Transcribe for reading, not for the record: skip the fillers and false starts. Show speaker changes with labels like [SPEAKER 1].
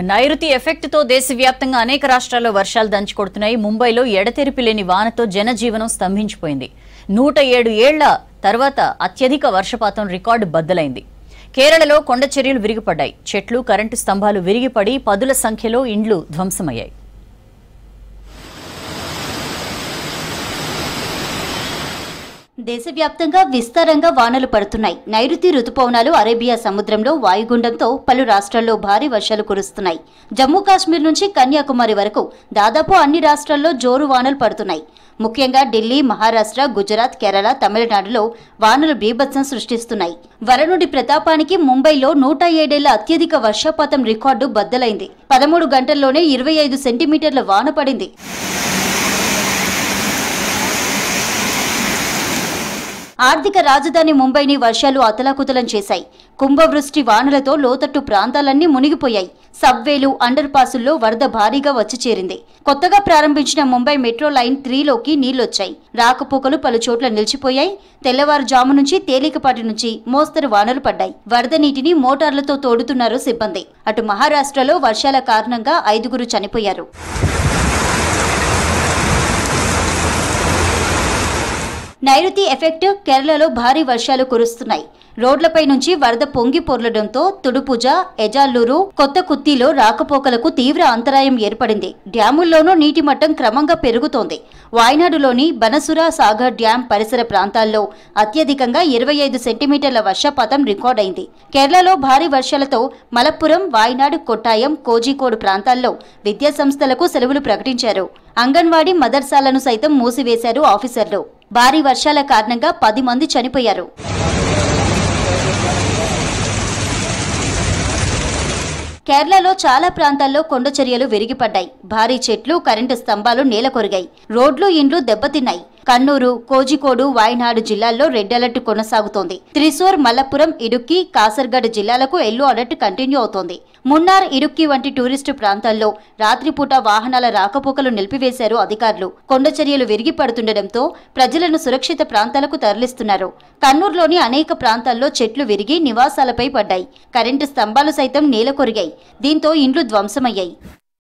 [SPEAKER 1] నైరుతి ఎఫెక్ట్ తో దేశవ్యాప్తంగా అనేక రాష్ట్రాల్లో వర్షాలు దంచుకొడుతున్నాయి. ముంబైలో ఎడతెరిపి లేని వానతో జనజీవనం స్తంభించిపోయింది. 107 ఏళ్ల తర్వాత అత్యధిక వర్షపాతం రికార్డు బద్దలైంది. కేరళలో కొండ చర్యలు విరిగిపడ్డాయి. చెట్లు, కరెంటు స్తంభాలు విరిగిపడి పదుల సంఖ్యలో ఇండ్లు ధ్వంసమయ్యాయి.
[SPEAKER 2] దేశవ్యాప్తంగా విస్తారంగా వానలు పడుతున్నాయి. నైరుతి రుతుపవనాలు అరేబియా సముద్రంలో వాయుగుండంతో పలు రాష్ట్రాల్లో భారీ వర్షాలు కురుస్తున్నాయి. జమ్మూ కాశ్మీర్ నుంచి కన్యాకుమారి వరకు దాదాపు అన్ని రాష్ట్రాల్లో జోరు వానలు పడుతున్నాయి. ముఖ్యంగా ఢిల్లీ, మహారాష్ట్ర, గుజరాత్, కేరళ, తమిళనాడులో వానలు బీభత్సం సృష్టిస్తున్నాయి. వరనుడి ప్రతాపానికి ముంబైలో 107 ఏళ్ల అత్యధిక వర్షపాతం రికార్డు బద్దలైంది. 13 గంటల్లోనే 25 సెంటీమీటర్ల వాన పడింది. ఆర్థిక రాజధాని ముంబైని వర్షాలు అతలాకుతలం చేశాయి. కుంభవృష్టి వానలతో లోతట్టు ప్రాంతాలన్నీ మునిగిపోయాయి. సబ్వేలు, అండర్ పాసుల్లో వరద భారీగా వచ్చి చేరింది. కొత్తగా ప్రారంభించిన ముంబై మెట్రో లైన్ 3లోకి నీళ్లొచ్చాయి. రాకపోకలు పలు చోట్ల నిలిచిపోయాయి. తెల్లవారుజాము నుంచి తేలికపాటి నుంచి మోస్తరు వానలు పడ్డాయి. వరద నీటిని మోటార్లతో తోడుతున్నారు సిబ్బంది. అటు మహారాష్ట్రలో వర్షాల కారణంగా 5గురు చనిపోయారు. నైరుతి ఎఫెక్ట్ కేరళలో భారీ వర్షాలు కురుస్తున్నాయి. రోడ్లపై నుంచి వరద పొంగి పొర్లడంతో తుడుపుజ, ఎజాల్లూరు, కొత్త కుత్తిలో రాకపోకలకు తీవ్ర అంతరాయం ఏర్పడింది. డ్యాముల్లోనూ నీటి మట్టం క్రమంగా పెరుగుతోంది. వాయనాడులోని బనసురా సాగర్ డ్యాం పరిసర ప్రాంతాల్లో అత్యధికంగా 25 సెంటీమీటర్ల వర్షపాతం రికార్డైంది. కేరళలో భారీ వర్షాలతో మలప్పురం, వాయనాడు, కొట్టాయం, కోజికోడ్ ప్రాంతాల్లో విద్యాసంస్థలకు సెలవులు ప్రకటించారు. అంగన్వాడీ, మదర్సాలను సైతం మూసివేశారు ఆఫీసర్లు. భారీ వర్షాల కారణంగా 10 మంది చనిపోయారు. కేరళలో చాలా ప్రాంతాల్లో కొండ చర్యలు విరిగిపడ్డాయి. భారీ చెట్లు, కరెంటు స్తంభాలు నేలకొరిగాయి. రోడ్లు, ఇండ్లు దెబ్బతిన్నాయి. కన్నూరు, కోజికోడు, వాయనాడు జిల్లాల్లో రెడ్ అలర్ట్ కొనసాగుతోంది. త్రిశూర్, మలప్పురం, ఇడుక్కి, కాసర్గఢ్ జిల్లాలకు ఎల్లో అలర్ట్ కంటిన్యూ అవుతోంది. మున్నార్, ఇడుక్కి వంటి టూరిస్టు ప్రాంతాల్లో రాత్రిపూట వాహనాల రాకపోకలు నిలిపివేశారు అధికారులు. కొండ చర్యలు విరిగి పడుతుండటంతో ప్రజలను సురక్షిత ప్రాంతాలకు తరలిస్తున్నారు. కన్నూరులోని అనేక ప్రాంతాల్లో చెట్లు విరిగి నివాసాలపై పడ్డాయి. కరెంటు స్తంభాలు సైతం నేలకొరిగాయి. దీంతో ఇండ్లు ధ్వంసమయ్యాయి.